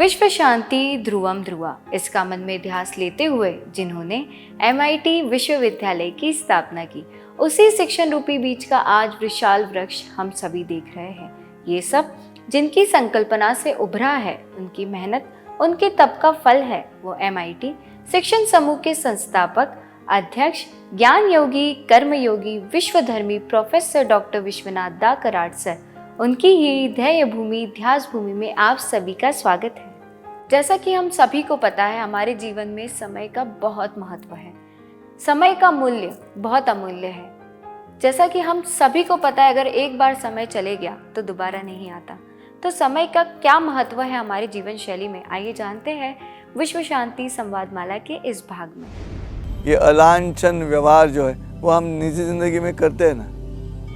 विश्व शांति ध्रुवम ध्रुवा, इसका मन में ध्यास लेते हुए जिन्होंने MIT विश्वविद्यालय की स्थापना की, उसी शिक्षण रूपी बीज का आज विशाल वृक्ष हम सभी देख रहे हैं। ये सब जिनकी संकल्पना से उभरा है, उनकी मेहनत, उनके तप का फल है। वो MIT शिक्षण समूह के संस्थापक, अध्यक्ष, ज्ञान योगी, कर्म योगी, विश्वधर्मी प्रोफेसर डॉक्टर विश्वनाथ दा कराड सर, उनकी ही ध्येय भूमि ध्यास भूमि में आप सभी का स्वागत है। जैसा कि हम सभी को पता है, हमारे जीवन में समय का बहुत महत्व है। समय का मूल्य बहुत अमूल्य है। जैसा कि हम सभी को पता है, अगर एक बार समय चले गया तो दोबारा नहीं आता। तो समय का क्या महत्व है हमारी जीवन शैली में, आइए जानते हैं विश्व शांति संवाद माला के इस भाग में। ये अलांछन व्यवहार जो है वो हम निजी जिंदगी में करते हैं ना,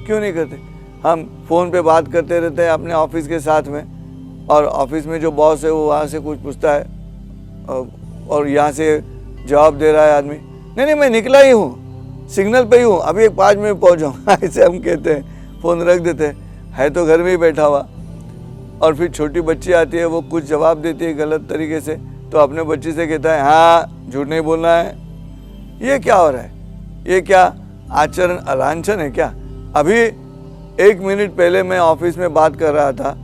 क्यों नहीं करते? हम फ़ोन पे बात करते रहते हैं अपने ऑफिस के साथ में, और ऑफिस में जो बॉस है वो वहाँ से कुछ पूछता है और यहाँ से जवाब दे रहा है आदमी, नहीं मैं निकला ही हूँ, सिग्नल पे ही हूँ, अभी 5 मिनट पहुँच जाऊँ ऐसे हम कहते हैं, फ़ोन रख देते हैं, है तो घर में ही बैठा हुआ। और फिर छोटी बच्ची आती है, वो कुछ जवाब देती है गलत तरीके से, तो अपने बच्ची से कहता है हाँ झूठ नहीं बोलना है। ये क्या हो रहा है? ये क्या आचरण अलांछन है क्या? अभी 1 मिनट पहले मैं ऑफिस में बात कर रहा था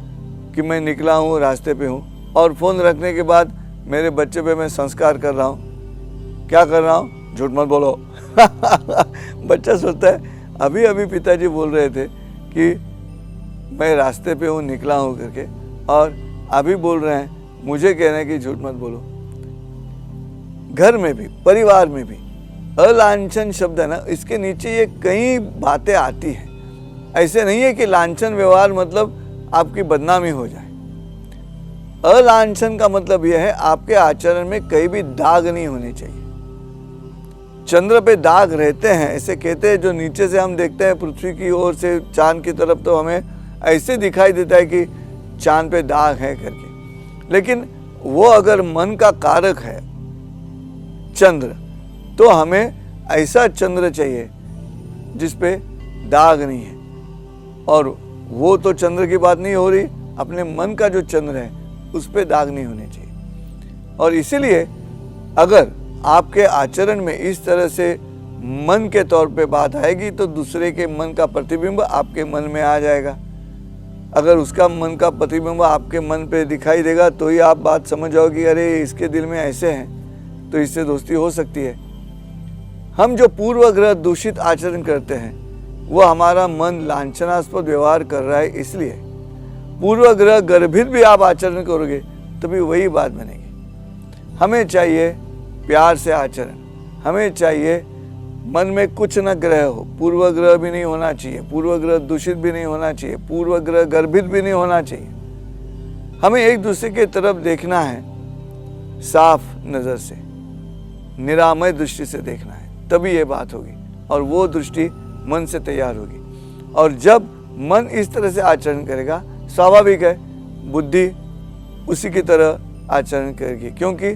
कि मैं निकला हूँ, रास्ते पे हूँ, और फ़ोन रखने के बाद मेरे बच्चे पे मैं संस्कार कर रहा हूँ। क्या कर रहा हूँ? झूठ मत बोलो बच्चा सोचता है अभी अभी पिताजी बोल रहे थे कि मैं रास्ते पे हूँ, निकला हूँ करके, और अभी बोल रहे हैं, मुझे कह रहे हैं कि झूठ मत बोलो। घर में भी, परिवार में भी अलांछन शब्द है ना, इसके नीचे ये कई बातें आती हैं। ऐसे नहीं है कि लांछन व्यवहार मतलब आपकी बदनामी हो जाए। अलांछन का मतलब यह है आपके आचरण में कहीं भी दाग नहीं होने चाहिए। चंद्र पे दाग रहते हैं, ऐसे कहते हैं, जो नीचे से हम देखते हैं पृथ्वी की ओर से चांद की तरफ, तो हमें ऐसे दिखाई देता है कि चांद पे दाग है करके। लेकिन वो अगर मन का कारक है चंद्र, तो हमें ऐसा चंद्र चाहिए जिस पे दाग नहीं है। और वो तो चंद्र की बात नहीं हो रही, अपने मन का जो चंद्र है उस पे दाग नहीं होने चाहिए। और इसीलिए अगर आपके आचरण में इस तरह से मन के तौर पे बात आएगी, तो दूसरे के मन का प्रतिबिंब आपके मन में आ जाएगा। अगर उसका मन का प्रतिबिंब आपके मन पे दिखाई देगा, तो ही आप बात समझ जाओगे, अरे इसके दिल में ऐसे हैं, तो इससे दोस्ती हो सकती है। हम जो पूर्वग्रह दूषित आचरण करते हैं, वो हमारा मन लांछनास्पद व्यवहार कर रहा है। इसलिए पूर्वग्रह गर्भित भी आप आचरण करोगे तो भी वही बात बनेगी। हमें चाहिए प्यार से आचरण, हमें चाहिए मन में कुछ न ग्रह हो, पूर्वग्रह भी नहीं होना चाहिए, पूर्वग्रह दूषित भी नहीं होना चाहिए, पूर्वग्रह गर्भित भी नहीं होना चाहिए। हमें एक दूसरे की तरफ देखना है साफ नज़र से, निरामय दृष्टि से देखना है, तभी ये बात होगी, और वो दृष्टि मन से तैयार होगी। और जब मन इस तरह से आचरण करेगा, स्वाभाविक है बुद्धि उसी की तरह आचरण करेगी। क्योंकि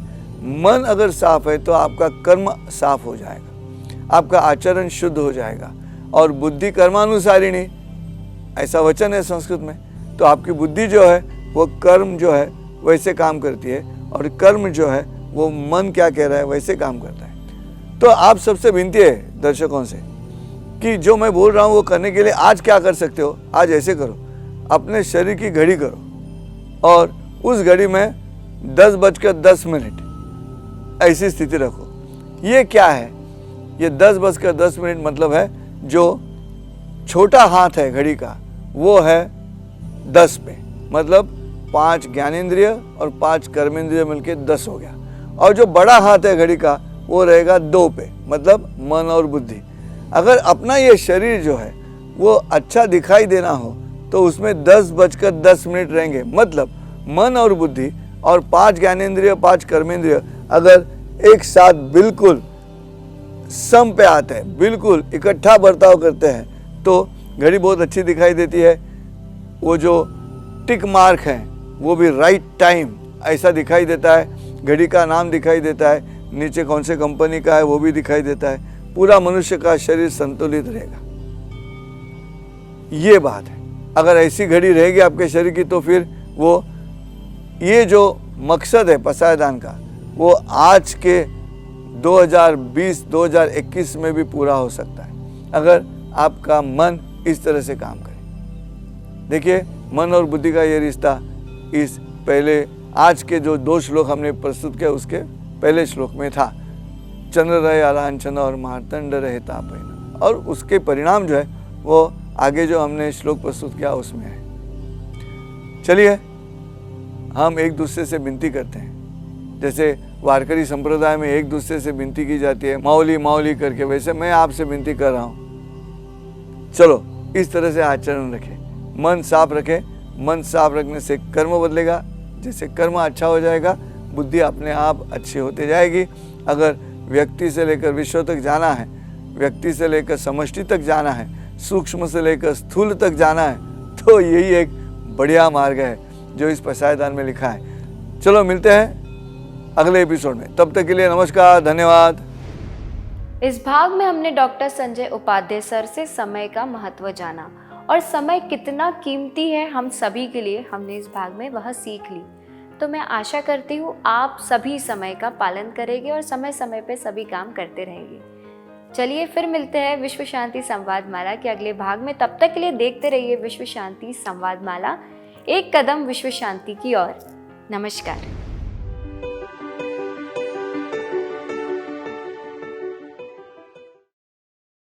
मन अगर साफ है तो आपका कर्म साफ हो जाएगा, आपका आचरण शुद्ध हो जाएगा। और बुद्धि कर्मानुसारिणी, ऐसा वचन है संस्कृत में, तो आपकी बुद्धि जो है वो कर्म जो है वैसे काम करती है, और कर्म जो है वो मन क्या कह रहा है वैसे काम करता है। तो आप सबसे विनती है दर्शकों से कि जो मैं बोल रहा हूँ वो करने के लिए आज क्या कर सकते हो? आज ऐसे करो, अपने शरीर की घड़ी करो, और उस घड़ी में 10:10 ऐसी स्थिति रखो। ये क्या है? ये 10:10 मतलब है जो छोटा हाथ है घड़ी का वो है 10 पे, मतलब 5 ज्ञानेंद्रिय और 5 कर्मेंद्रिय मिलके 10 हो गया। और जो बड़ा हाथ है घड़ी का वो रहेगा 2 पे, मतलब मन और बुद्धि। अगर अपना ये शरीर जो है वो अच्छा दिखाई देना हो तो उसमें 10:10 रहेंगे, मतलब मन और बुद्धि और 5 ज्ञानेंद्रिय 5 कर्मेंद्रिय अगर एक साथ बिल्कुल सम पे आते हैं, बिल्कुल इकट्ठा बर्ताव करते हैं, तो घड़ी बहुत अच्छी दिखाई देती है। वो जो टिक मार्क है वो भी राइट टाइम ऐसा दिखाई देता है, घड़ी का नाम दिखाई देता है, नीचे कौन से कंपनी का है वो भी दिखाई देता है। पूरा मनुष्य का शरीर संतुलित रहेगा। ये बात है। अगर ऐसी घड़ी रहेगी आपके शरीर की, तो फिर वो ये जो मकसद है पसायदान का, वो आज के 2020-2021 में भी पूरा हो सकता है अगर आपका मन इस तरह से काम करे। देखिए, मन और बुद्धि का ये रिश्ता इस पहले आज के जो 2 श्लोक हमने प्रस्तुत किया उसके पहले श्लोक में था। चंद्र रहे अलांछन और मार्तंड रहे तापहीन, और उसके परिणाम जो है वो आगे जो हमने श्लोक प्रस्तुत किया उसमें है। चलिए हम एक दूसरे से विनती करते हैं, जैसे वारकरी संप्रदाय में एक दूसरे से विनती की जाती है माऊली माऊली करके, वैसे मैं आपसे विनती कर रहा हूँ। चलो इस तरह से आचरण रखें, मन साफ रखें। मन साफ रखने से कर्म बदलेगा, जैसे कर्म अच्छा हो जाएगा बुद्धि अपने आप अच्छी होती जाएगी। अगर व्यक्ति से लेकर विश्व तक जाना है, व्यक्ति से लेकर समष्टि तक जाना है, सूक्ष्म से लेकर स्थूल तक जाना है, तो यही एक बढ़िया मार्ग है जो इस पसायदान में लिखा है। चलो मिलते हैं अगले एपिसोड में, तब तक के लिए नमस्कार, धन्यवाद। इस भाग में हमने डॉक्टर संजय उपाध्याय सर से समय का महत्व जाना और समय कितना कीमती है हम सभी के लिए, हमने इस भाग में वह सीख ली। तो मैं आशा करती हूँ आप सभी समय का पालन करेंगे और समय समय पे सभी काम करते रहेंगे। चलिए फिर मिलते हैं विश्व शांति संवाद माला के अगले भाग में। तब तक के लिए देखते रहिए विश्व शांति संवाद माला, एक कदम विश्व शांति की ओर। नमस्कार।